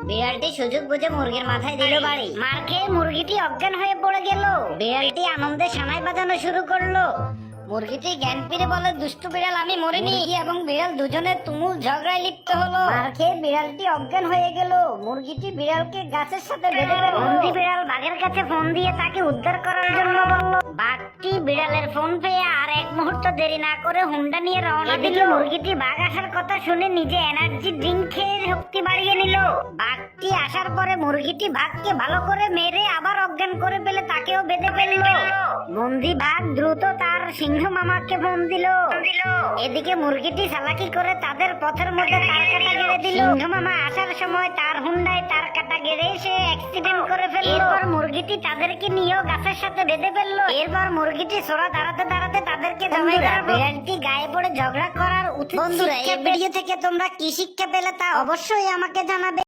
বিড়ালটি সুযোগ বুঝে মুরগির মাথায় দিল বাড়ি। মার খেয়ে মুরগিটি অজ্ঞান হয়ে পড়ে গেল। বিড়ালটি আনন্দে সানাই বাজানো শুরু করলো। মুরগিটি জ্ঞান ফিরে বলে, দুষ্টু বিড়াল, আমি মরিনি। এবং বিড়াল দুজনে তুমুল ঝগড়ায় লিপ্ত হলো। মার খেয়ে বিড়ালটি অজ্ঞান হয়ে গেল। মুরগিটি বিড়ালকে গাছের সাথে বেঁধে ফেলল। বন্দি বিড়াল বাঘের কাছে ফোন দিয়ে তাকে উদ্ধার করার জন্য বলল। বাঘটি বিড়ালের ফোন পেয়ে আর এক মুহূর্ত দেরি না করে হুন্ডা নিয়ে রওনা দিল। মুরগিটি বাঘ আসার কথা শুনে নিজে এনার্জি ড্রিঙ্ক খেয়ে শক্তি বাড়িয়ে নিল। বাঘটি আসার পরে মুরগিটি বাঘকে ভালো করে মেরে আবার অজ্ঞান করে ফেলে তাকেও বেঁধে ফেলল। বন্দি বাঘ দ্রুত তার সিংহ মামাকে ফোন দিল। এদিকে মুরগিটি চালাকি করে তাদের পথের মধ্যে তার কাটা গেড়ে দিল। সিংহ মামা আসার সময় তার হুন্ডায় তার কাটা গেড়ে সে অ্যাক্সিডেন্ট করে ফেলল। এরপর মুরগিটি তাদেরকে নিয়েও গাছের সাথে বেঁধে ফেললো। এরপর মুরগিটি সোরা দাঁড়াতে দাঁড়াতে তাদেরকে জবাই করে বিড়ালটি গায়ে পড়ে ঝগড়া করার উচিত। বন্ধুরা, এই ভিডিও থেকে তোমরা কি শিক্ষা পেলে তা অবশ্যই আমাকে জানাবে।